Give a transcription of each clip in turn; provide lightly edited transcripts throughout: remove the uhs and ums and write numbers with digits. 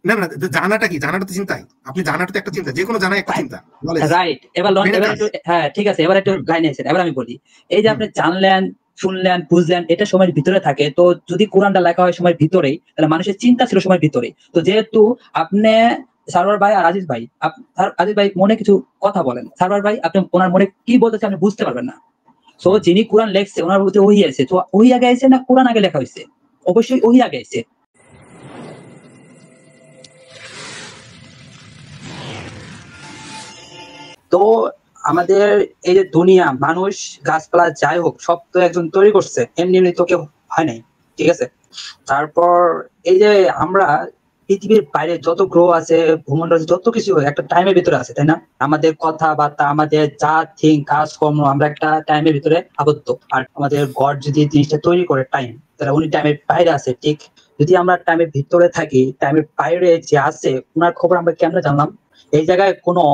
না না, জানাটা কি? জানাটা তো চিন্তাই। আপনি জানাটা তো একটা চিন্তা, যে কোনো জানাই একটা চিন্তা, নলেজ, রাইট। এবার একটু, হ্যাঁ ঠিক আছে, এবার একটু লাইনে এসেন। এবার আমি বলি, এই যে আপনি জানলেন, শুনলেন, বুঝলেন, এটা সময়ের ভিতরে থাকে। তো যদি কোরআনটা লেখা হয় সময়ের ভিতরেই, তাহলে মানুষের চিন্তা ছিল সময়ের ভিতরে। তো যেহেতু আপনি সারোয়ার ভাই আর আজিজ ভাই, আজিজ ভাই মনে কিছু কথা বলেন, সারোয়ার ভাই আপনি ওনার মনে কি বলতেছে আপনি বুঝতে পারবেন না। তো যিনি কোরআন লেখছে ওনার মধ্যে ওহি আছে, তো ওহি আগে আছে না কোরআন আগে লেখা হয়েছে? অবশ্যই ওহি আগে আছে। তো আমাদের এই যে দুনিয়া, মানুষ, গাছপালা যাই হোক, সব তো একজন তৈরি করছে, এমনি এমনি তো কেউ হয় নাই, ঠিক আছে? তারপর এই যে আমরা পৃথিবীর বাইরে যত গ্রহ আছে, ভূমন্ডল আছে, যত কিছু একটা টাইমের ভিতরে আছে, তাই না? আমাদের কথাবার্তা, আমাদের যা থিঙ্ক, কাজকর্ম, আমরা একটা টাইমের ভিতরে আবদ্ধ। আর আমাদের গড যদি জিনিসটা তৈরি করে টাইম, তাহলে উনি টাইমের বাইরে আছে, ঠিক? যদি আমরা টাইমের ভিতরে থাকি, টাইমের বাইরে যে আছে ওনার খবর আমরা কেমনে জানলাম? এই জায়গায় কোনো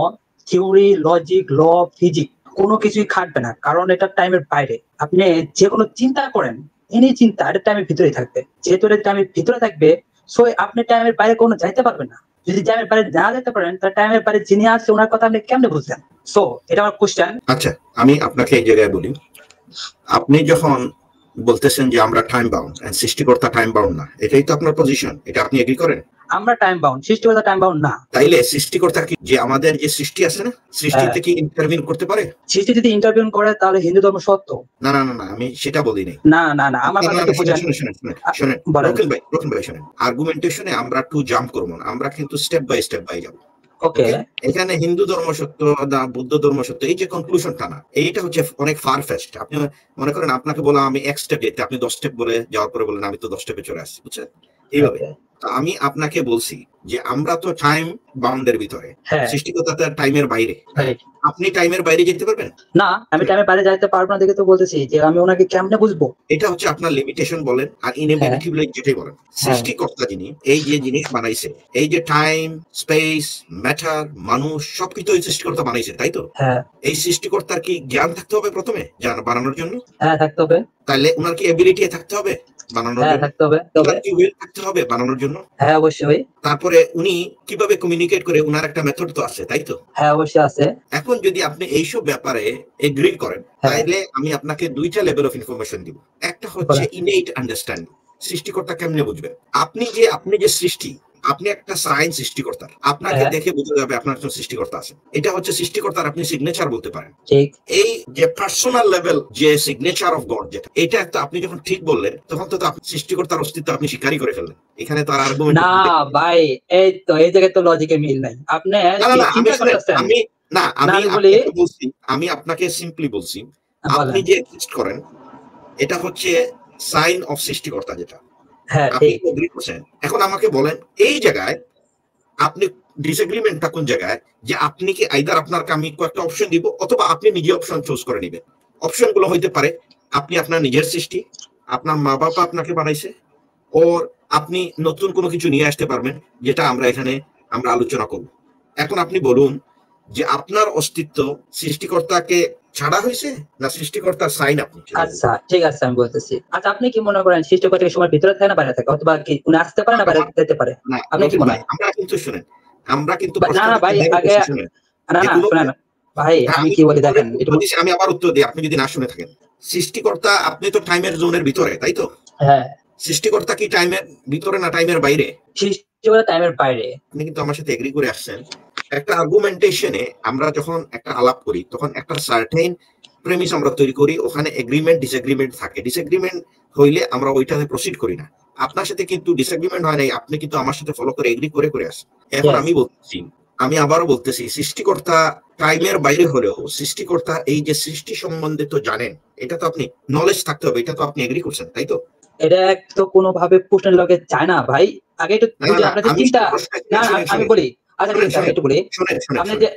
থিওরি, লজিক, ল, ফিজিক্স কোনো কিছুই খাটবে না, কারণ এটা টাইমের বাইরে। আপনি যে কোনো চিন্তা করেন, এনি চিন্তা এটা টাইমের ভিতরেই থাকবে। যেহেতু এটা টাইমের ভিতরে থাকবে, সো আপনি টাইমের বাইরে কোনো যাইতে পারবেন না। যদি টাইমের বাইরে না যেতে পারেন, তাহলে টাইমের বাইরে যিনি আছে ওনার কথা আপনি কেমনে বুঝলেন? সো এটা আমার কোশ্চেন। আচ্ছা, আমি আপনাকে এই জায়গায় বলি, আপনি যখন বলতেছেন যে আমরা টাইম বাউন্ড, সৃষ্টিকর্তা টাইম বাউন্ড না, এটাই তো আপনার পজিশন, এটা আপনি এগ্রি করেন? আমরা টাইম বাউন্ড, সৃষ্টিকর্তা টাইম বাউন্ড না। তাইলে সৃষ্টিকর্তা কি, যে আমাদের যে সৃষ্টি আছে না, সৃষ্টিতে কি ইন্টারভিউ করতে পারে? সৃষ্টি যদি ইন্টারভিউ করে তাহলে হিন্দু ধর্ম সত্য। না না না না, আমি সেটা বলি নাই। না না না, আমার কথা একটু বুঝেন। শুনেন রকিল ভাই, শুনেন, আর্গুমেন্টেশনে আমরা টু জাম্প করবো না, আমরা কিন্তু স্টেপ বাই যাবো। ওকে, এখানে হিন্দু ধর্ম সত্য না বুদ্ধ ধর্ম সত্য, এই যে কনক্লুশনটা না, এইটা হচ্ছে অনেক ফার ফেস্ট। আপনি মনে করেন আপনাকে বলা আমি এক স্টেপ যেতে, আপনি 10 স্টেপ বলে যাওয়ার পরে বলেন আমি তো 10 স্টেপে চলে আসছি, বুঝছেন? এইভাবে আমি আপনাকে বলছি যে আমরা তো টাইম বাউন্ডের ভিতরে, সৃষ্টিকর্তা টাইমের বাইরে। আপনি টাইমের বাইরে যেতে পারবেন না? আমি টাইমের বাইরে যাইতে পারবো না দেখে তো বলতেছি যে আমি ওনাকে কেমনে বুঝবো। এটা হচ্ছে আপনার লিমিটেশন বলেন, আর ইনএবিলিটি বলে যেটাই বলেন। সৃষ্টিকর্তা যিনি এই যে জিনিস বানাইছে, এই যে টাইম, স্পেস, ম্যাটার, মানুষ, সবকিছু এই সৃষ্টিকর্তা বানাইছে, তাই তো? এই সৃষ্টিকর্তার কি জ্ঞান থাকতে হবে প্রথমে বানানোর জন্য? হ্যাঁ থাকতে হবে। তাহলে ওনার কি এবিলিটি থাকতে হবে বানানোর জন্য? থাকতে হবে। ওনার কি উইল থাকতে হবে বানানোর জন্য? হ্যাঁ অবশ্যই। তারপরে উনি কিভাবে কমিউনিকেট করে, ওনার একটা মেথড তো আছে, তাই তো? হ্যাঁ অবশ্যই আছে। এখন যদি আপনি এইসব ব্যাপারে এগ্রি করেন, তাহলে আমি আপনাকে দুইটা লেভেল অফ ইনফরমেশন দিব। একটা হচ্ছে ইনেট আন্ডারস্ট্যান্ডিং, সৃষ্টিকর্তা কেমনে বুঝবেন। আপনি যে সৃষ্টি, আপনি একটা সায়েন্স সৃষ্টিকর্তার, আপনাকে দেখে বোঝা যাবে আপনার একজন সৃষ্টিকর্তা আছে। এটা হচ্ছে সৃষ্টিকর্তার আপনি সিগনেচার বলতে পারেন। এই যে পার্সোনাল লেভেল যে সিগনেচার অফ গড, যেটা এটা একটা, আপনি যখন ঠিক বললেন তখন তো আপনি সৃষ্টিকর্তার অস্তিত্ব আপনি স্বীকারই করে ফেললেন। এখানে তো আর আর্গুমেন্ট না ভাই, এই তো এই জায়গায় তো লজিকে মিল নাই। আপনি আমি আপনাকে সিম্পলি বলছি, আপনি যে এক্সিস্ট করেন এটা হচ্ছে সাইন অফ সৃষ্টিকর্তা, যেটা আপনি এগ্রি করছেন। এখন আমাকে বলেন এই জায়গায় আপনি ডিসএগ্রিমেন্টটা কোন জায়গায়, যে আপনি কি আইদার আপনাকে আমি কয়েকটা অপশন দিব, অথবা আপনি নিজে অপশন চুজ করে নেবেন। অপশন গুলো হইতে পারে আপনি আপনার নিজের সৃষ্টি, আপনার মা বাবা আপনাকে বানাইছে, ওর আপনি নতুন কোনো কিছু নিয়ে আসতে পারবেন, যেটা আমরা আলোচনা করব। এখন আপনি বলুন যে আপনার অস্তিত্ব সৃষ্টিকর্তাকে ছাড়া হয়েছে না সৃষ্টিকর্তার সাইন আপনি? আচ্ছা ঠিক আছে, আমি বলতেছি। আচ্ছা আপনি কি মনে করেন সৃষ্টিকর্তা সময় ভিতরে থাকে না বাইরে থাকে, অথবা কি উনি আসতে পারে না বাইরে যেতে পারে? আপনি কি মনে হয়? আমরা কিন্তু শুনেন, আমরা কিন্তু না না ভাই, আগে না না শুনেন ভাই, আমি কি বলি দেখেন, আমি আবার উত্তর দিই, আপনি যদি না শুনে থাকেন। সৃষ্টিকর্তা, আপনি তো টাইমের জোনের ভিতরে, তাই তো? হ্যাঁ। সৃষ্টিকর্তা কি টাইমের ভিতরে না টাইমের বাইরে? সৃষ্টিকর্তা টাইমের বাইরে। আপনি কিন্তু আমার সাথে এগ্রি করে আসছেন। একটা আর্গুমেন্টেশনে আমরা যখন একটা আলাপ করি, তখন একটা সার্টেন প্রেমিস আমরা তৈরি করি, ওখানে এগ্রিমেন্ট ডিসএগ্রিমেন্ট থাকে। ডিসএগ্রিমেন্ট হইলে আমরা ওইটাতে প্রসিড করি না। আপনার সাথে কিন্তু ডিসএগ্রিমেন্ট হয় নাই, আপনি কিন্তু আমার সাথে ফলো করে এগ্রি করে আসেন। এখন আমি আবারও বলতেছি, সৃষ্টিকর্তা টাইমের বাইরে হলেও সৃষ্টিকর্তা এই যে সৃষ্টি সম্বন্ধে তো জানেন, এটা তো আপনি নলেজ থাকতে হবে, এটা তো আপনি এগ্রি করছেন, তাই তো? এটা তো কোনোভাবে প্রশ্নের লগে চায় না ভাই। আগে একটু আপনাদের চিন্তা, না আমি বলি, আচ্ছা একটু বলি, আপনি যে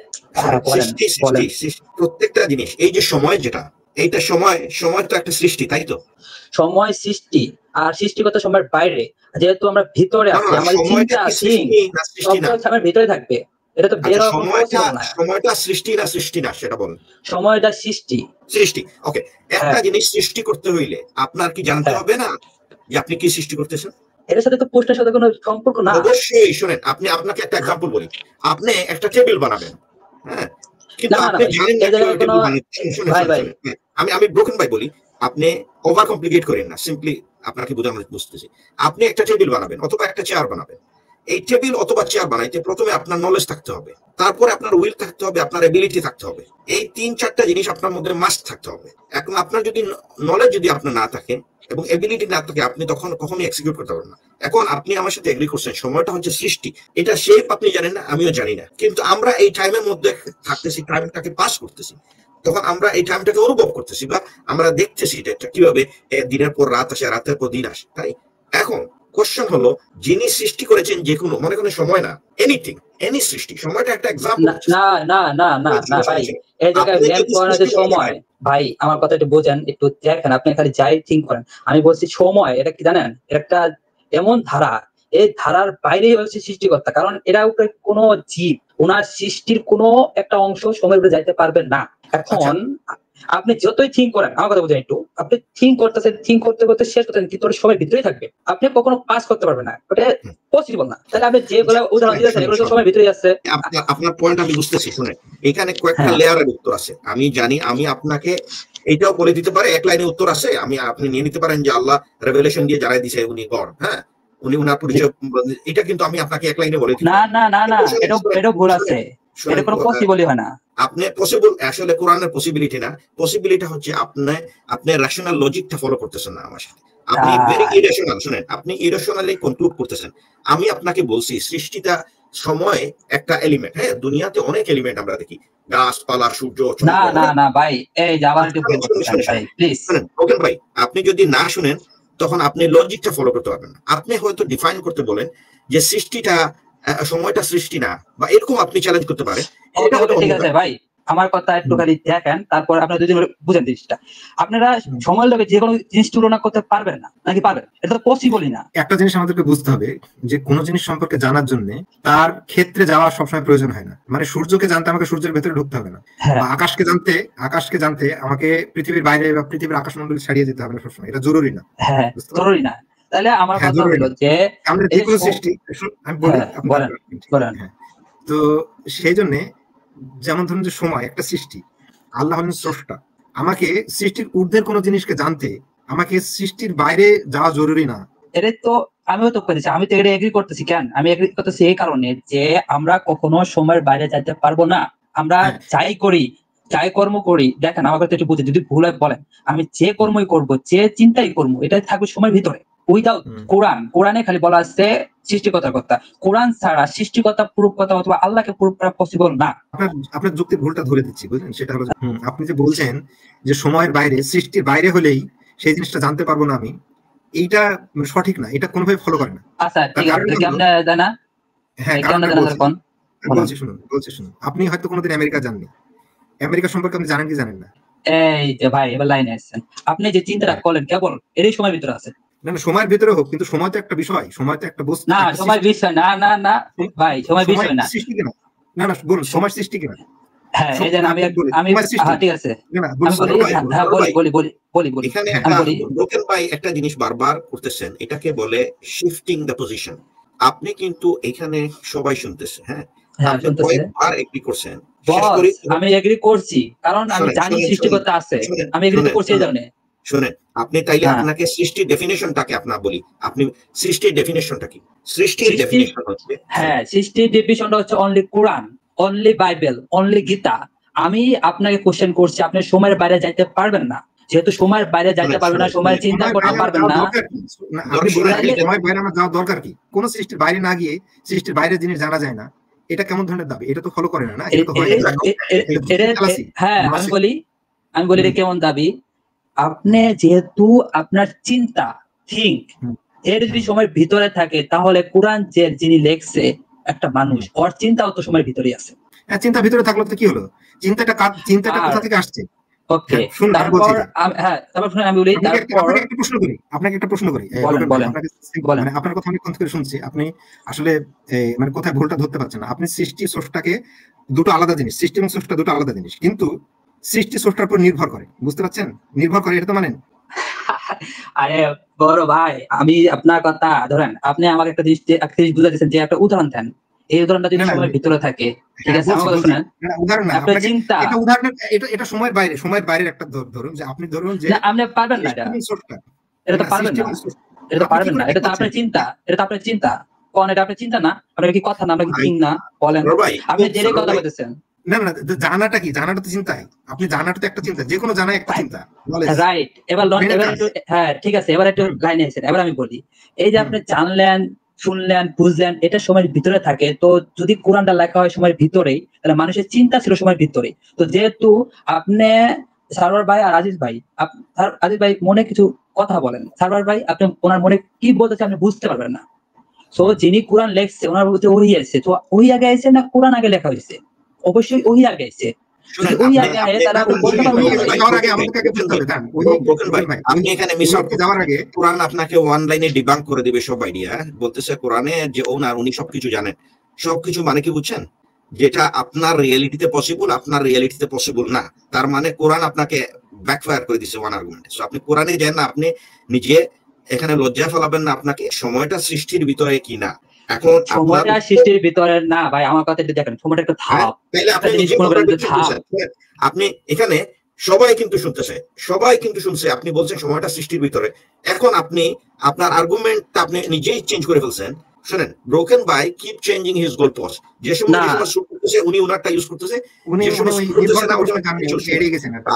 প্রত্যেকটা জিনিস, এই যে সময়, যেটা এইটা সময় তো একটা সৃষ্টি, তাই তো? সময় সৃষ্টি, আর সৃষ্টিগত সময়ের বাইরে। যেহেতু আমরা ভিতরে আছি, আমাদের চিন্তা সময়ের ভিতরে থাকবে, এটা তো বের হওয়া পসিবল না। সময়টা সৃষ্টি না সেটা বলেন। সময়টা সৃষ্টি। ওকে, একটা জিনিস সৃষ্টি করতে হইলে আপনার কি জানতে হবে না যে আপনি কি সৃষ্টি করতেছেন? এর সাথে তো প্রশ্নের সাথে কোনো সম্পর্ক না। অবশ্যই শুনেন, আপনাকে একটা এক্সাম্পল বলি। আপনি একটা টেবিল বানাবেন, হ্যাঁ, কিন্তু আপনি জানেন না কিভাবে টেবিল বানাতে। শুনেন, আমি ব্রোকেন ভাই বলি, আপনি ওভার কমপ্লিকেট করেন না, সিম্পলি আপনাকে বোঝানোর বুঝতেছি। আপনি একটা টেবিল বানাবেন অথবা একটা চেয়ার বানাবেন। এই টেবিল অথবা চেয়ার বানাইতে প্রথমে আপনার নলেজ থাকতে হবে, তারপরে আপনার উইল থাকতে হবে, আপনার এবিলিটি থাকতে হবে। এই 3-4টা জিনিস আপনার মধ্যে মাস্ট থাকতে হবে। এখন আপনার যদি নলেজ যদি আপনার না থাকে এবং এবিলিটি না থাকে, আপনি তখন কখনোই এক্সিকিউট করতে পারবেন না। এখন আপনি আমার সাথে এগ্রি করছেন, সময়টা হচ্ছে সৃষ্টি, এটা শেপ আপনি জানেন না, আমিও জানি না, কিন্তু আমরা এই টাইমের মধ্যে থাকতেছি, টাইমটাকে পাস করতেছি, তখন আমরা এই টাইমটাকে অনুভব করতেছি বা আমরা দেখতেছি এটা কিভাবে দিনের পর রাত আসে, রাতের পর দিন আসে। তাই এখন কোশ্চেন হলো, যিনি সৃষ্টি করেছেন যে কোনো, মনে করেন সময় না, এনিথিং, এনি সৃষ্টি, সময়টা একটা এক্সাম্পল। না না না না না ভাই, এই জায়গায় মেন পয়েন্ট হচ্ছে সময়। ভাই আমার কথা একটু বোঝেন, একটু দেখেন, আপনি খালি যাই থিঙ্ক করেন। আমি বলছি সময়, এটা কি জানেন, একটা এমন ধারা, এই ধারার বাইরেই হচ্ছে সৃষ্টিকর্তা, কারণ এরা উপরে কোনো জীব, ওনার সৃষ্টির কোনো একটা অংশ সময়ের উপরে যাইতে পারবে না। এখন আপনি যতই থিঙ্ক করেন, আমার কথা বোঝেন একটু, আপনি থিঙ্ক করতেছেন, থিঙ্ক করতে করতে শেষ করতেন, কিন্তু ওটা সময়ের ভিতরেই থাকবে, আপনি কখনো পাস করতে পারবেন না, ওটা পসিবল না। তাহলে আপনি যেগুলো উদাহরণ দিয়েছেন এগুলো তো সময়ের ভিতরেই আছে। আপনার পয়েন্ট আমি বুঝতেছি, শুনে এখানে কয়েকটা লেয়ারের উত্তর আছে, আমি জানি। আমি আপনাকে এইটাও বলে দিতে পারে, এক লাইনে উত্তর আছে, আপনি নিয়ে নিতে পারেন যে আল্লাহ রেভেলেশন দিয়ে জানাই দিয়েছে উনি গড, হ্যাঁ, উনি উনার পরিচয়, এটা কিন্তু আমি আপনাকে এক লাইনে বলে দিই। না না না না, এটা ভুল আছে, এটা কোনো পসিবলই হয় না। আপনি পসিবল, আসলে কোরআনের পসিবিলিটি না, পসিবিলিটি হচ্ছে আপনি রেশনাল লজিকটা ফলো করতেছেন না আমার সাথে, আপনি ভেরি ইরেশনাল। শুনেন, আপনি ইরেশনালি কনক্লুড করতেছেন। আমি আপনাকে বলছি সৃষ্টিটা সময় একটা এলিমেন্ট, হ্যাঁ, দুনিয়াতে অনেক এলিমেন্ট আমরা দেখি, গাছপালা, সূর্য। না না না ভাই, এই যাবার একটু ভুল করতেছেন ভাই, প্লিজ শুনেন ওকে ভাই, আপনি যদি না শুনেন তখন আপনি লজিকটা ফলো করতে পারবেন না। আপনি হয়তো ডিফাইন করতে বলেন যে সৃষ্টিটা, সময়টা সৃষ্টি না, বা এরকম আপনি চ্যালেঞ্জ করতে পারেন। ঠিক আছে ভাই, আমার কথা একটু খালি দেখেন, তারপর আপনারা দুজন বুঝেন জিনিসটা। আপনারা সময়ের লগে যে কোনো জিনিস তুলনা করতে পারবেন না, নাকি পারবেন? এটা তো পসিবলই না। একটা জিনিস আমাদেরকে বুঝতে হবে যে কোন জিনিস সম্পর্কে জানার জন্য তার ক্ষেত্রে যাওয়া সবসময় প্রয়োজন হয় না। মানে সূর্যকে জানতে আমাকে সূর্যের ভেতরে ঢুকতে হবে না, বা আকাশকে জানতে আমাকে পৃথিবীর বাইরে বা পৃথিবীর আকাশমণ্ডল ছাড়িয়ে যেতে হবে না সবসময়, এটা জরুরি না। হ্যাঁ, জরুরি না। তাহলে আমার কথা হলো যে আমরা যে কোনো সৃষ্টি, আমি বলি তো সেই জন্য, যেমন ধরুন যে সময় একটা সৃষ্টি, আল্লাহ হলেন স্রষ্টা, আমাকে সৃষ্টির ঊর্ধ্বের কোন জিনিসকে জানতে আমাকে সৃষ্টির বাইরে যাওয়া জরুরি না। এটা তো আমিও তো করেছি, আমি তো এটা এগ্রি করতেছি। কেন আমি এগ্রি করতেছি? এই কারণে যে আমরা কখনো সময়ের বাইরে যাইতে পারবো না। আমরা যাই করি, যাই কর্ম করি, দেখেন আমার কথা একটু বুঝে, যদি ভুল হয় বলেন, আমি যে কর্মই করবো, যে চিন্তাই করবো, এটাই থাকবে সময়ের ভিতরে। উইদাউট কোরআনে খালি বলা আছে সৃষ্টিকর্তার কথা, কোরআন ছাড়া সৃষ্টিকর্তা প্রুফ করা অথবা আল্লাহকে প্রুফ করা পসিবল না। আপনার যুক্তির ভুলটা ধরে দিচ্ছি, বুঝলেন? সেটা হলো আপনি যে বলছেন যে সময়ের বাইরে, সৃষ্টির বাইরে হলেই সেই জিনিসটা জানতে পারবো না আমি, এইটা সঠিক না, এটা কোনোভাবে ফলো করে না। আচ্ছা ঠিক আছে, কেমনে জানা? হ্যাঁ, বলছি শুনুন, আপনি হয়তো কোনোদিন আমেরিকা যাননি, আমেরিকা সম্পর্কে আপনি জানেন কি জানেন না? এই যে ভাই, এবার লাইনে আসছেন, আপনি যে চিন্তাটা করলেন কেবল এরই সময়ের ভিতরে আছে। না না, সময়ের ভিতরে হোক, কিন্তু সময় তো একটা বিষয়, সময় তো একটা বস্তু। না, সময় বিষয় না, না না ভাই, সময় বিষয় না। সৃষ্টি কিনা? না না, বলুন সময় সৃষ্টি কিনা? হ্যাঁ, এই যে আমি ঠিক আছে, বলি এখানে ব্রোকেন ভাই একটা জিনিস বারবার করতেছেন, এটাকে বলে শিফটিং দ্য পজিশন। আপনি কিন্তু এখানে সবাই শুনতেছে, হ্যাঁ, আপনি কয়েকবার এগ্রি করছেন। আমি এগ্রি করছি কারণ আমি জানি সৃষ্টিকর্তা আছে, আমি এগ্রি করছি এই কারণে। শুনেন, আপনি তাইলে আপনাকে সৃষ্টির ডেফিনেশনটাকে আপনার বলি, আপনি সৃষ্টির ডেফিনেশনটা কি? সৃষ্টির ডেফিনেশন হচ্ছে, হ্যাঁ, সৃষ্টির ডেফিনেশনটা হচ্ছে অনলি কোরআন, অনলি বাইবেল, অনলি গীতা। আমি আপনাকে কোশ্চেন করছি, আপনি সময়ের বাইরে যাইতে পারবেন না, যেহেতু সময়ের বাইরে যাইতে পারবেন না, সময়ের চিন্তা করতে পারবেন না। সময়ের বাইরে আমার যাওয়ার দরকার কি? কোন সৃষ্টির বাইরে না গিয়ে সৃষ্টির বাইরে জিনিস জানা যায় না, এটা কেমন ধরনের দাবি? এটা তো ফলো করে না। হ্যাঁ, আমি বলি এটা কেমন দাবি? আপনি যেহেতু আপনার চিন্তা থিঙ্ক এর যদি সময়ের ভিতরে থাকে, তাহলে কোরআন যে যিনি লেখছে একটা মানুষ, ওর চিন্তাও তো সময়ের ভিতরেই আছে। চিন্তা ভিতরে থাকলো তো কি হলো? চিন্তাটা কোথা থেকে আসছে? ওকে, তারপর আমি বলি, তারপর আপনাকে একটা প্রশ্ন করি। মানে আপনার কথা আমি কোন থেকে শুনছি, আপনি আসলে মানে কোথায় ভুলটা ধরতে পারছেন না। আপনি সৃষ্টি স্রষ্টাকে দুটো আলাদা জিনিস, সৃষ্টি এবং স্রষ্টা দুটো আলাদা জিনিস, কিন্তু সৃষ্টি স্রষ্টার উপর নির্ভর করে, বুঝতে পারছেন? নির্ভর করে, এটা তো মানেন? আরে বড় ভাই, আমি আপনার কথা ধরেন, আপনি আমাকে একটা জিনিস বুঝাই দিচ্ছেন যে একটা উদাহরণ দেন। এই উদাহরণটা যদি সময়ের ভিতরে থাকে, ঠিক আছে, আমার কথা শুনেন। উদাহরণ না, আপনার চিন্তা, এটা উদাহরণ, এটা সময়ের বাইরের একটা ধরুন যে আপনি ধরুন যে আপনি পারবেন না, এটা তো পারবেন না, এটা তো পারবেন না, এটা তো আপনার চিন্তা, এটা তো আপনার চিন্তা। কোন এটা আপনার চিন্তা না? আপনার কি কথা না? আপনার কি থিং না? বলেন, আপনি যেই কথা বলতেছেন। না না, জানাটা কি? জানাটা তো চিন্তাই। আপনি জানাটা তো একটা চিন্তা, যে কোনো জানা একটা চিন্তা, রাইট। এবার হ্যাঁ ঠিক আছে, এবার একটু লাইনে এসেছেন। এবার আমি বলি, এই যে আপনি জানলেন, শুনলেন, বুঝলেন, এটা সময়ের ভিতরে থাকে। তো যদি কোরআনটা লেখা হয় সময়ের ভিতরেই, তাহলে মানুষের চিন্তা ছিল সময়ের ভিতরে। তো যেহেতু আপনি সারওয়ার ভাই আর আজিজ ভাই, আজিজ ভাই মনে কিছু কথা বলেন, সারওয়ার ভাই আপনি ওনার মনে কি বলতেছে আপনি বুঝতে পারবেন না। তো যিনি কোরআন লেখছে ওনার প্রতি ওহি আছে, তো ওহি আগে আছে না কোরআন আগে লেখা হয়েছে? অবশ্যই ওহি আগে আছে। আপনি এখানে যাওয়ার আগে কোরআন আপনাকে অনলাইনে ডিবাঙ্ক করে দিবে সব আইডিয়া। বলতেছে কোরআনে যে ওনার উনি সবকিছু জানেন। সবকিছু মানে কি বুঝছেন? যেটা আপনার রিয়েলিটিতে পসিবল, আপনার রিয়েলিটিতে পসিবল না, তার মানে কোরআন আপনাকে ব্যাকফায়ার করে দিচ্ছে ওয়ান আর্গুমেন্টে। সো আপনি কোরআনে যান না, আপনি নিজে এখানে লজ্জা ফেলাবেন না আপনাকে, সময়টা সৃষ্টির ভিতরে কি না। এখন সময়টা সৃষ্টির ভিতরে না ভাই, আমার কথা দেখেন, সময়টা একটা ধাপ। আপনি এখানে সবাই কিন্তু শুনতেছে, সবাই কিন্তু শুনছে, আপনি বলছেন সময়টা সৃষ্টির ভিতরে। এখন আপনি আপনার আর্গুমেন্টটা আপনি নিজেই চেঞ্জ করে ফেলছেন। শুনেন, broken by keep changing his goal post. যে সময় শুট করতেছে উনি ওনারটা ইউজ করতেছে, যে সময় শুট করতেছে না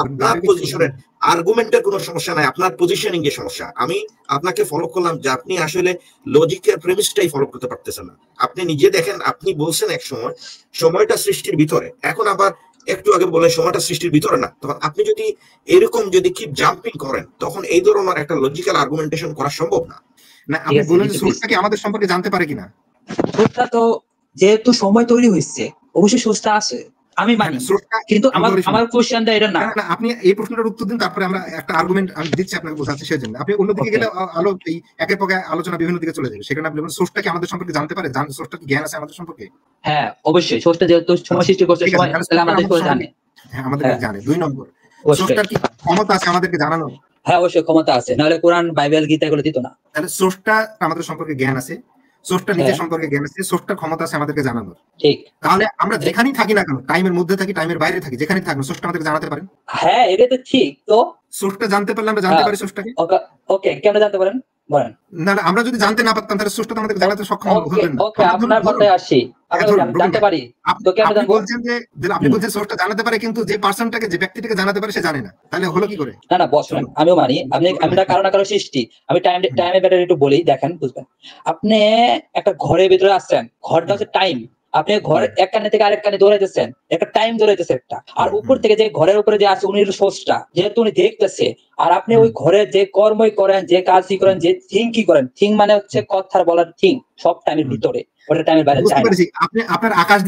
আপনার পজিশনের আর্গুমেন্টের কোনো সমস্যা নাই, আপনার পজিশনিং এর সমস্যা। আমি আপনাকে ফলো করলাম যে আপনি আসলে লজিকের প্রেমিসটাই ফলো করতে পারতেছেন না। আপনি নিজে দেখেন, আপনি বলছেন এক সময় সময়টা সৃষ্টির ভিতরে, এখন আবার একটু আগে বলে সময়টা সৃষ্টির ভিতরে না। তখন আপনি যদি এরকম যদি কিপ জাম্পিং করেন, তখন এই ধরনের একটা লজিক্যাল আর্গুমেন্টেশন করা সম্ভব না। না, আপনি বলেন যে সোর্সটা কি আমাদের সম্পর্কে জানতে পারে কিনা? সোর্সটা তো যেহেতু সময় তৈরি হয়েছে, অবশ্যই সোর্সটা আছে, আমি মানি, কিন্তু আমার কোশ্চেনটা এটা না। আপনি এই প্রশ্নটার উত্তর দিন, তারপরে আমরা একটা আর্গুমেন্ট আমি দিচ্ছি আপনাকে বোঝাচ্ছি। সেজন্য আপনি অন্যদিকে গেলে আলো এই একের পর এক আলোচনা বিভিন্ন দিকে চলে যাবে। সেখানে আপনি বলেন সোর্সটা কি আমাদের সম্পর্কে জানতে পারে, সোর্সটা কি জ্ঞান আছে আমাদের সম্পর্কে? হ্যাঁ অবশ্যই, সোর্সটা যেহেতু সময় সৃষ্টি করছে, সময় তাহলে আমাদের করে জানে। হ্যাঁ, আমাদের জানে। 2 নম্বর, সোর্সটার কি ক্ষমতা আছে আমাদেরকে জানানোর? হ্যাঁ অবশ্যই ক্ষমতা আছে, নাহলে কোরআন, বাইবেল, গীতা এগুলো দিত না। তাহলে সোর্সটা আমাদের সম্পর্কে জ্ঞান আছে, সোর্সটা নিজের সম্পর্কে জ্ঞান আছে, সোর্সটার ক্ষমতা আছে আমাদেরকে জানানোর। ঠিক। তাহলে আমরা যেখানেই থাকি না কেন, টাইমের মধ্যে থাকি, টাইমের বাইরে থাকি, যেখানেই থাকি, সোর্সটা আমাদেরকে জানাতে পারেন। হ্যাঁ এটা তো ঠিক। তো সোর্সটা জানতে পারলে আমরা জানতে পারি সোর্সটাকে। ওকে, কেন জানতে পারেন বলেন? না, আমরা যদি জানতে না পারতাম তাহলে সোর্সটা আমাদেরকে জানাতে সক্ষম হবেন না। ওকে, আপনার কথায় আসি, আমরা জানতে পারি। তো কেন জানবো? আপনি বলছেন সোর্সটা জানাতে পারে, কিন্তু যে পারসনটাকে, যে ব্যক্তিটাকে জানাতে পারে সে জানে না, তাহলে হলো কি করে? না না বস, আমিও মানি আমরা কারো না কারো সৃষ্টি। আমি টাইমের ব্যাপারে একটু বলি, দেখেন বুঝবেন। আপনি একটা ঘরের ভিতরে আসছেন, ঘরটা হচ্ছে টাইম। আপনি ঘরের এক কানে থেকে আরেক কানে দৌড়াইতেছেন, একটা টাইম দৌড়াইতেছে একটা। আর উপর থেকে যে ঘরের উপরে যে আছে উনি সোর্সটা, যেহেতু উনি দেখতেছে, আর আপনি ওই ঘরে যে কর্মই করেন, যে কাজই করেন, যে থিঙ্কই করেন, থিঙ্ক মানে হচ্ছে কথার বলার থিঙ্ক, সব টাইমের ভিতরে, ওটা টাইমের বাইরে যায় না। আপনি আপনার আকাশ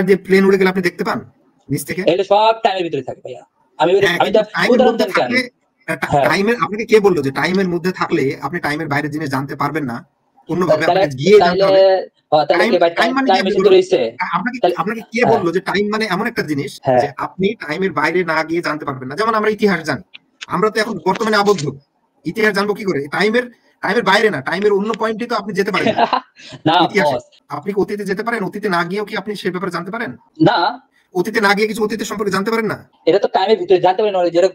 দিয়ে প্লেন উড়ে গেলে আপনি দেখতে পান নিচ থেকে? এগুলো সব টাইমের ভিতরে থাকে ভাইয়া। আমি উদাহরণ দেন কেন? টাইমের, আপনাকে কে বললো যে টাইমের মধ্যে থাকলে আপনি টাইমের বাইরের জিনিস জানতে পারবেন না? অন্যভাবে আপনাকে গিয়ে জানতে হবে। আপনাকে কে বললো যে টাইম মানে এমন একটা জিনিস যে আপনি টাইমের বাইরে না গিয়ে জানতে পারবেন না? যেমন আমরা ইতিহাস জানি, আমরা তো এখন বর্তমানে আবদ্ধ, ইতিহাস জানবো কি করে? টাইমের বাইরে না, টাইমের অন্য পয়েন্টে তো আপনি যেতে পারেন না। আপনি অতীতে যেতে পারেন, অতীতে না গিয়েও কি আপনি সেই ব্যাপারে জানতে পারেন? না, অতীতে না গিয়ে কিছু অতীতের সম্পর্কে জানতে পারেন না। এটা তো টাইমের ভিতরে জানতে পারেন, যেটা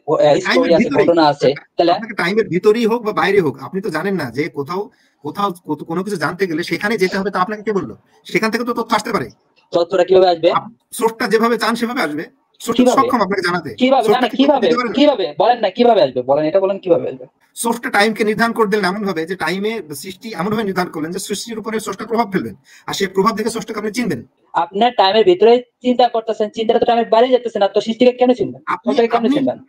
ঘটনা আছে। তাহলে আপনাকে টাইমের ভিতরেই হোক বা বাইরে হোক, আপনি তো জানেন না যে কোথাও কোনো কিছু জানতে গেলে সেখানে যেতে হবে। তা আপনাকে কে বললো? সেখান থেকে তো তথ্য আসতে পারে। তথ্যটা কিভাবে আসবে? সোর্সটা যেভাবে চান সেভাবে আসবে। সক্ষম আপনাকে জানাতে। কিভাবে বলেন না, কিভাবে আসবে বলেন, এটা বলেন কিভাবে আসবে? সোর্সটা টাইমকে নির্ধারণ করে দিলেন এমন ভাবে যে টাইমে সৃষ্টি এমন ভাবে নির্ধারণ করলেন যে সৃষ্টির উপরে সোর্সটা প্রভাব ফেলবেন, আর সেই প্রভাব দেখে সোর্সটাকে আপনি চিনবেন। আপনার টাইমের ভিতরে চিন্তা করতেছেন, চিন্তাটা তো টাইমের বাইরে যেতেছে না, তো সৃষ্টিকে কেন চিনবেন?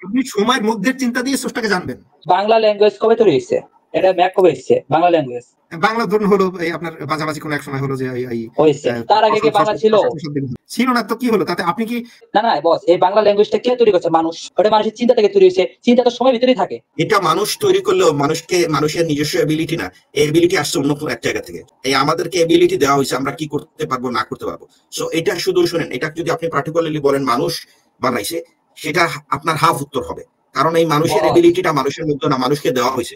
আপনি সময়ের মধ্যে চিন্তা দিয়ে সোর্সটাকে জানবেন। বাংলা ল্যাঙ্গুয়েজ কবে তৈরি হয়েছে? এটা ম্যাপ কবে এসেছে বাংলা ল্যাঙ্গুয়েজ? বাংলা ধরুন হলো এই আপনার মাঝামাঝি কোন এক সময় হলো যে তার আগে কি বাংলা ছিল না? তো কি হলো তাতে? আপনি কি না বস, এই বাংলা ল্যাঙ্গুয়েজটা কে তৈরি করছে? মানুষ। ওটা মানুষের চিন্তা থেকে তৈরি হয়েছে, চিন্তা তো সময় ভিতরেই থাকে। এটা মানুষ তৈরি করলেও মানুষের নিজস্ব এবিলিটি না, এবিলিটি আসছে অন্য এক জায়গা থেকে। এই আমাদেরকে এবিলিটি দেওয়া হয়েছে আমরা কি করতে পারবো না করতে পারবো। সো এটা শুধু শুনেন, এটা যদি আপনি পার্টিকুলারলি বলেন মানুষ বানাইছে, সেটা আপনার হাফ উত্তর হবে, কারণ এই মানুষের এবিলিটিটা মানুষের মধ্যে না, মানুষকে দেওয়া হয়েছে।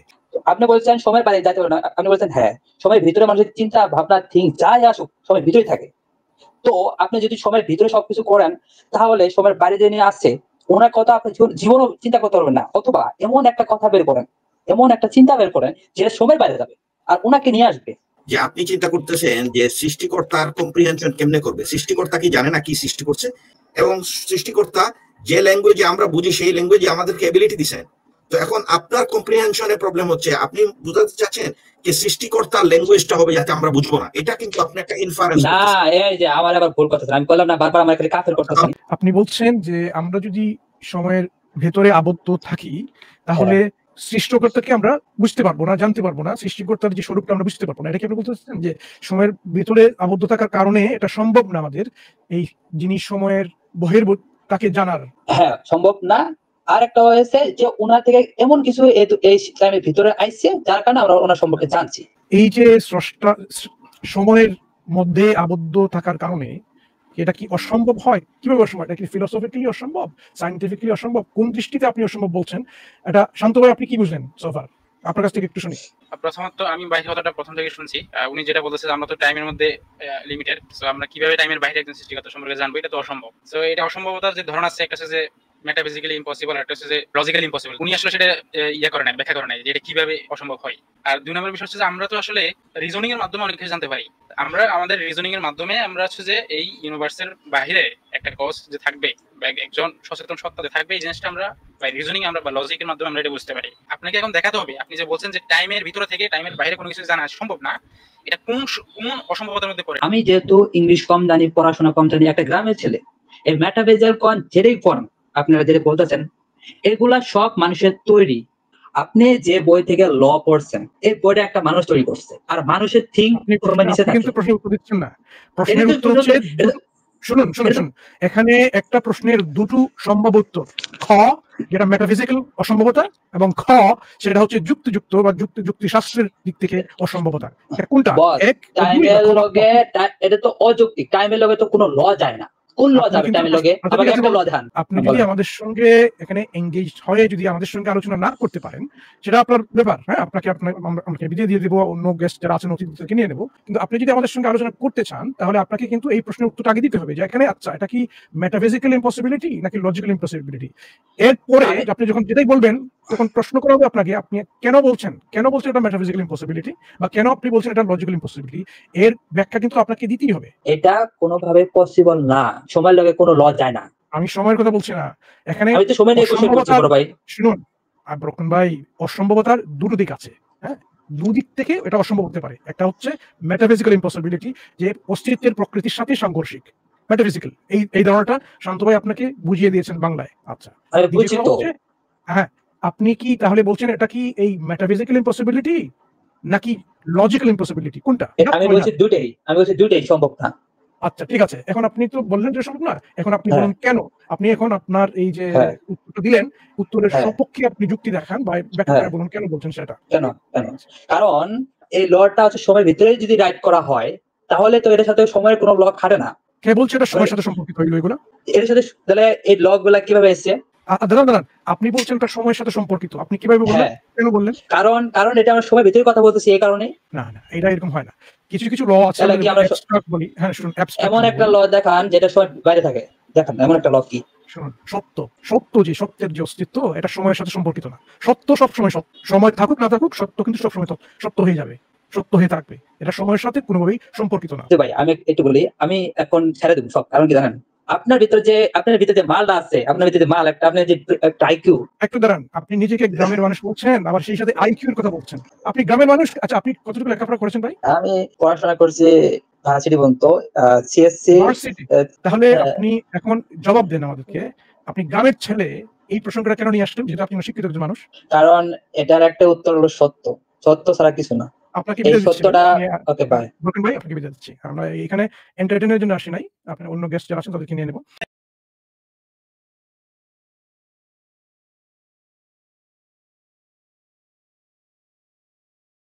আপনি বলছেন সময়ের বাইরে যাইতে পারে না, আপনি বলছেন হ্যাঁ সময়ের ভিতরে মানুষের চিন্তা ভাবনা থিঙ্ক যাই আসুক সময়ের ভিতরে থাকে। তো আপনি যদি সময়ের ভিতরে সবকিছু করেন তাহলে সময়ের বাইরে যে নিয়ে আসছে ওনার কথা আপনি জীবনও চিন্তা করতে পারবেন না, অথবা এমন একটা কথা বের করেন, এমন একটা চিন্তা বের করেন যেটা সময়ের বাইরে যাবে আর ওনাকে নিয়ে আসবে। যে আপনি চিন্তা করতেছেন যে সৃষ্টিকর্তার কম্প্রিহেনশন কেমনে করবে? সৃষ্টিকর্তা কি জানে না কি সৃষ্টি করছে? এবং সৃষ্টিকর্তা যে ল্যাঙ্গুয়েজে আমরা বুঝি সেই ল্যাঙ্গুয়েজে আমাদেরকে এবিলিটি দিচ্ছেন। তো এখন আপনার কম্প্রিহেনশনের প্রবলেম হচ্ছে, আপনি বুঝাতে চাচ্ছেন যে সৃষ্টিকর্তার ল্যাঙ্গুয়েজটা হবে যাতে আমরা বুঝবো না, এটা কিন্তু আপনি একটা ইনফারেন্স। না, এই যে আমার আবার ভুল কথা, আমি বললাম না বারবার আমার খালি কাফের করতেছেন। আপনি বলছেন যে আমরা যদি সময়ের ভেতরে আবদ্ধ থাকি তাহলে সৃষ্টিকর্তাকে আমরা বুঝতে পারবো না, জানতে পারবো না, সৃষ্টিকর্তার যে স্বরূপটা আমরা বুঝতে পারবো না। এটা কি আপনি বলতে চাচ্ছেন যে সময়ের ভেতরে আবদ্ধ থাকার কারণে এটা সম্ভব না আমাদের এই জিনিস সময়ের বহির্ভূত তাকে জানার? হ্যাঁ সম্ভব না। আর একটা হয়েছে যে ওনার থেকে এমন কিছু এই টাইমের ভিতরে আইছে যার কারণে আমরা ওনার সম্পর্কে জানছি। এই যে স্রষ্টা সময়ের মধ্যে আবদ্ধ থাকার কারণে এটা কি অসম্ভব হয়? কিভাবে অসম্ভব? এটা কি ফিলোসফিক্যালি অসম্ভব, সায়েন্টিফিক্যালি অসম্ভব? কোন দৃষ্টিতে আপনি অসম্ভব বলছেন? এটা শান্ত ভাই আপনি কি বুঝলেন সোফার? আপনার কাছ থেকে একটু শুনি। প্রথমত আমি বাইরে কথাটা প্রথম থেকে শুনছি। উনি যেটা বলতেছে আমরা তো টাইমের মধ্যে লিমিটেড, সো আমরা কিভাবে টাইমের বাইরে একজন সৃষ্টিকর্তা সম্পর্কে জানবো? এটা তো অসম্ভব। সো এটা অসম্ভবতার যে ধরন আছে, একটা হচ্ছে যে মেটাফিজিক্যালি ইম্পসিবল, একটা হচ্ছে যে লজিক্যালি ইম্পসিবল। উনি আসলে সেটা করে নাই, ব্যাখ্যা করে নাই যে এটা কিভাবে অসম্ভব হয়। আর দুই নম্বর বিষয় হচ্ছে যে আমরা তো আসলে রিজনিং এর মাধ্যমে অনেক কিছু জানতে পারি। আমরা আমাদের রিজনিং এর মাধ্যমে আমরা হচ্ছে যে এই ইউনিভার্সের বাইরে একটা কজ যে থাকবে বা একজন সচেতন সত্তা যে থাকবে, এই জিনিসটা আমরা বাই রিজনিং আমরা বা লজিকের মাধ্যমে আমরা এটা বুঝতে পারি। আপনাকে এখন দেখাতে হবে, আপনি যে বলছেন যে টাইমের ভিতরে থেকে টাইমের বাইরে কোনো কিছু জানা সম্ভব না, এটা কোন অসম্ভবতার মধ্যে পড়ে? আমি যেহেতু ইংলিশ কম জানি, পড়াশোনা কম জানি, একটা গ্রামের ছেলে, এই মেটাফিজিক্যাল কোন যেটাই ফর্ম আপনারা যেটা বলতেছেন এগুলা সব মানুষের তৈরি। আপনি যে বই থেকে ল পড়ছেন এই বইটা একটা মানুষ তৈরি করছে, আর মানুষের থিঙ্ক কিন্তু প্রশ্নের উত্তর দিচ্ছেন না। প্রশ্নের উত্তর হচ্ছে শুনুন, এখানে একটা প্রশ্নের দুটো সম্ভব উত্তর, খ যেটা মেটাফিজিক্যাল অসম্ভবতা, এবং খ সেটা হচ্ছে যুক্তিযুক্ত বা যুক্তি শাস্ত্রের দিক থেকে অসম্ভবতা। কোনটা? টাইমের লগে এটা তো অযৌক্তিক, টাইমের লগে তো কোনো ল যায় না। কোন ল যাবে টাইমের লগে? আমাকে একটা ল দেখান। আপনি যদি আমাদের সঙ্গে এখানে এনগেজ হয়ে যদি আমাদের সঙ্গে আলোচনা না করতে পারেন সেটা আপনার ব্যাপার। হ্যাঁ, আপনাকে বিদায় দিয়ে দেবো, অন্য গেস্ট যারা আছেন অতিথিদেরকে নিয়ে নেবো। কিন্তু আপনি যদি আমাদের সঙ্গে আলোচনা করতে চান তাহলে আপনাকে কিন্তু এই প্রশ্নের উত্তরটা আগে দিতে হবে যে এখানে আচ্ছা এটা কি মেটাফিজিক্যাল ইম্পসিবিলিটি নাকি লজিক্যাল ইম্পসিবিলিটি। এরপরে আপনি যখন যেটাই বলবেন তখন প্রশ্ন করা হবে আপনাকে, আপনি কেন বলছেন এটা মেটাফিজিক্যাল ইম্পসিবিলিটি বা কেন আপনি বলছেন এটা লজিক্যাল ইম্পসিবিলিটি, এর ব্যাখ্যা কিন্তু আপনাকে দিতেই হবে। এটা কোনোভাবে পসিবল না, সময়ের লগে কোনো ল যায় না। আমি সময়ের কথা বলছি না, এখানে আমি তো সময় নিয়ে কোশ্চেন করছি বড় ভাই। শুনুন ব্রকন ভাই, অসম্ভবতার দুটো দিক আছে। হ্যাঁ, দুদিক থেকে এটা অসম্ভব হতে পারে। একটা হচ্ছে মেটাফিজিক্যাল ইম্পসিবিলিটি, যে অস্তিত্বের প্রকৃতির সাথে সাংঘর্ষিক, মেটাফিজিক্যাল। এই ধারণাটা শান্ত ভাই আপনাকে বুঝিয়ে দিয়েছেন বাংলায়। আচ্ছা, হ্যাঁ, আপনি কি তাহলে বলছেন এটা কি এই মেটাফিজিক্যাল ইম্পসিবিলিটি নাকি লজিক্যাল ইম্পসিবিলিটি, কোনটা? আমি বলছি দুটেই সম্ভব না। আচ্ছা ঠিক আছে, এখন আপনি তো বললেন যে সম্ভব না, এখন আপনি বলুন কেন। আপনি এখন আপনার এই যে উত্তরটা দিলেন, উত্তরের সপক্ষে আপনি যুক্তি দেখান বা ব্যাখ্যা করে বলুন কেন বলছেন সেটা। কেন? কারণ এই লটা হচ্ছে সময়ের ভিতরে যদি রাইট করা হয় তাহলে তো এর সাথে সময়ের কোনো ল খাটে না। কে বলছে এটা সময়ের সাথে সম্পর্কিত হইলো এগুলো? এর সাথে তাহলে এই ল গুলা কিভাবে এসেছে? দাঁড়ান, আপনি বলছেন এটা সময়ের সাথে সম্পর্কিত, আপনি কিভাবে বললেন? কেন বললেন? কারণ এটা আমরা সময়ের ভিতরে কথা বলতেছি এই কারণে। না, এটা এরকম হয় না। কিছু ল আছে বলি। হ্যাঁ শুনুন, এমন একটা ল দেখান যেটা সময়ের বাইরে থাকে, দেখান এমন একটা ল। কি? শুনুন, যে সত্যের যে অস্তিত্ব এটা সময়ের সাথে সম্পর্কিত না। সত্য সবসময় সত্য, সময় থাকুক না থাকুক সত্য কিন্তু সবসময় সত্য হয়ে যাবে, সত্য হয়ে থাকবে। এটা সময়ের সাথে কোনোভাবেই সম্পর্কিত না। ভাই আমি একটু বলি, আমি এখন ছেড়ে দেবো সব। কারণ কি জানেন, আপনার ভিতরে যে মালটা আছে, আপনার ভিতরে মাল একটা, আপনার যে আইকিউ। একটু দাঁড়ান, আপনি নিজেকে গ্রামের মানুষ বলছেন আবার সেই সাথে আইকিউর কথা বলছেন। আপনি গ্রামের মানুষ? আচ্ছা, আপনি কতটুকু লেখাপড়া করেছেন ভাই? আমি পড়াশোনা করছি ভার্সিটি পর্যন্ত, সিএসসি। তাহলে আপনি এখন জবাব দেন আমাদেরকে, আপনি গ্রামের ছেলে এই প্রসঙ্গটা কেন নিয়ে আসলেন যেহেতু আপনি শিক্ষিত একজন মানুষ? কারণ এটার একটা উত্তর হলো সত্য ছাড়া কিছু না। আপনাকে ওকে বাই। ভাই আপনাকে বিদায় দিচ্ছি। আমরা এখানে এন্টারটেইনমেন্টের জন্য আসি নাই, আপনি অন্য গেস্ট যারা আছেন তাদেরকে নিয়ে নেব।